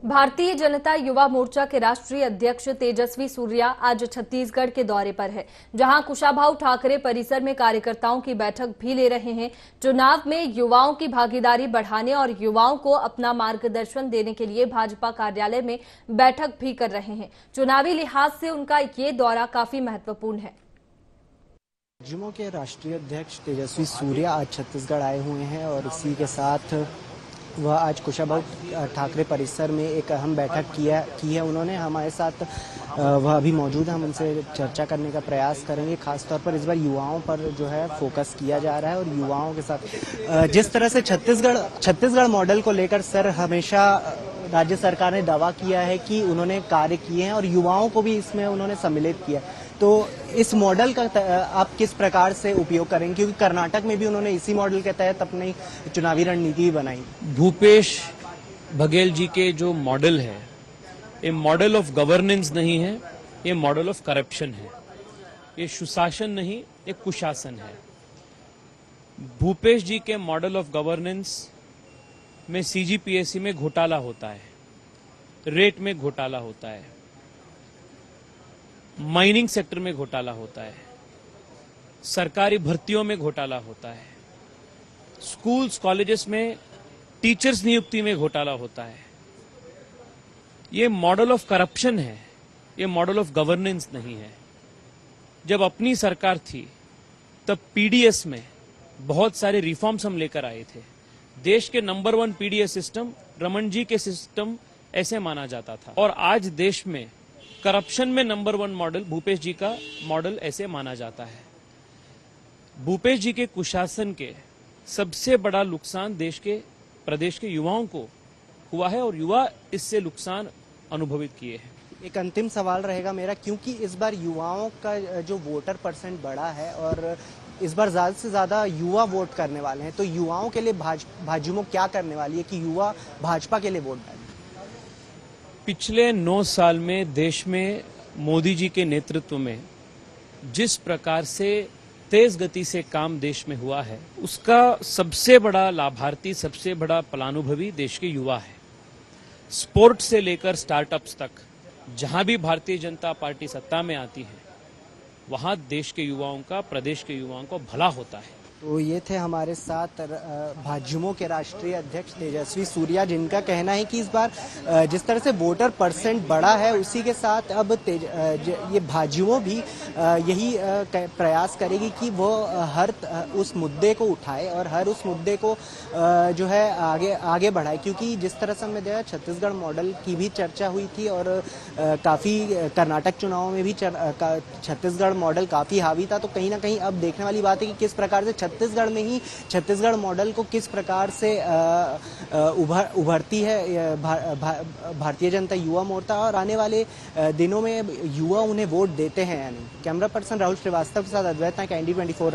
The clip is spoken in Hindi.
भारतीय जनता युवा मोर्चा के राष्ट्रीय अध्यक्ष तेजस्वी सूर्या आज छत्तीसगढ़ के दौरे पर है, जहां कुशाभाऊ ठाकरे परिसर में कार्यकर्ताओं की बैठक भी ले रहे हैं। चुनाव में युवाओं की भागीदारी बढ़ाने और युवाओं को अपना मार्गदर्शन देने के लिए भाजपा कार्यालय में बैठक भी कर रहे हैं। चुनावी लिहाज से उनका ये दौरा काफी महत्वपूर्ण है। भाजपा के राष्ट्रीय अध्यक्ष तेजस्वी सूर्या आज छत्तीसगढ़ आए हुए हैं और इसी के साथ वह आज कुशाभाऊ ठाकरे परिसर में एक अहम बैठक की है उन्होंने हमारे साथ। वह अभी मौजूद है, हम उनसे चर्चा करने का प्रयास करेंगे। खासतौर पर इस बार युवाओं पर जो है फोकस किया जा रहा है और युवाओं के साथ जिस तरह से छत्तीसगढ़ मॉडल को लेकर सर हमेशा राज्य सरकार ने दावा किया है कि उन्होंने कार्य किए हैं और युवाओं को भी इसमें उन्होंने सम्मिलित किया। तो इस मॉडल का आप किस प्रकार से उपयोग करेंगे, क्योंकि कर्नाटक में भी उन्होंने इसी मॉडल के तहत अपनी चुनावी रणनीति भी बनाई। भूपेश बघेल जी के जो मॉडल है, ये मॉडल ऑफ गवर्नेंस नहीं है, ये मॉडल ऑफ करप्शन है। ये सुशासन नहीं, ये कुशासन है। भूपेश जी के मॉडल ऑफ गवर्नेंस में सीजीपीएससी में घोटाला होता है, रेट में घोटाला होता है, माइनिंग सेक्टर में घोटाला होता है, सरकारी भर्तियों में घोटाला होता है, स्कूल्स कॉलेजेस में टीचर्स नियुक्ति में घोटाला होता है। ये मॉडल ऑफ करप्शन है, ये मॉडल ऑफ गवर्नेंस नहीं है। जब अपनी सरकार थी तब पीडीएस में बहुत सारे रिफॉर्म्स हम लेकर आए थे। देश के number 1 PDS system Raman ji के सिस्टम ऐसे माना जाता था, और आज देश में करप्शन में नंबर 1 मॉडल भूपेश जी का मॉडल ऐसे माना जाता है। भूपेश जी के कुशासन के सबसे बड़ा नुकसान देश के प्रदेश के युवाओं को हुआ है और युवा इससे नुकसान अनुभवित किए हैं। एक अंतिम सवाल रहेगा मेरा, क्योंकि इस बार युवाओं का जो वोटर परसेंट बढ़ा है और इस बार ज्यादा से ज्यादा युवा वोट करने वाले हैं, तो युवाओं के लिए भाजपा क्या करने वाली है कि युवा भाजपा के लिए वोट डालें? पिछले 9 साल में देश में मोदी जी के नेतृत्व में जिस प्रकार से तेज गति से काम देश में हुआ है, उसका सबसे बड़ा लाभार्थी, सबसे बड़ा फलानुभवी देश के युवा है। स्पोर्ट्स से लेकर स्टार्टअप्स तक जहां भी भारतीय जनता पार्टी सत्ता में आती है, वहां देश के युवाओं का, प्रदेश के युवाओं का भला होता है। तो ये थे हमारे साथ भाजपा के राष्ट्रीय अध्यक्ष तेजस्वी सूर्या, जिनका कहना है कि इस बार जिस तरह से वोटर परसेंट बढ़ा है, उसी के साथ अब ये भाजपा भी यही प्रयास करेगी कि वो हर उस मुद्दे को उठाए और हर उस मुद्दे को जो है आगे बढ़ाए। क्योंकि जिस तरह से हमने देखा, छत्तीसगढ़ मॉडल की भी चर्चा हुई थी और काफ़ी कर्नाटक चुनाव में भी छत्तीसगढ़ मॉडल काफ़ी हावी था। तो कहीं ना कहीं अब देखने वाली बात है कि किस प्रकार से छत्तीसगढ़ में ही छत्तीसगढ़ मॉडल को किस प्रकार से उभरती है भारतीय जनता युवा मोर्चा, और आने वाले दिनों में युवा उन्हें वोट देते हैं या नहीं। कैमरा पर्सन राहुल श्रीवास्तव के साथ अद्वैत नायक, ND24।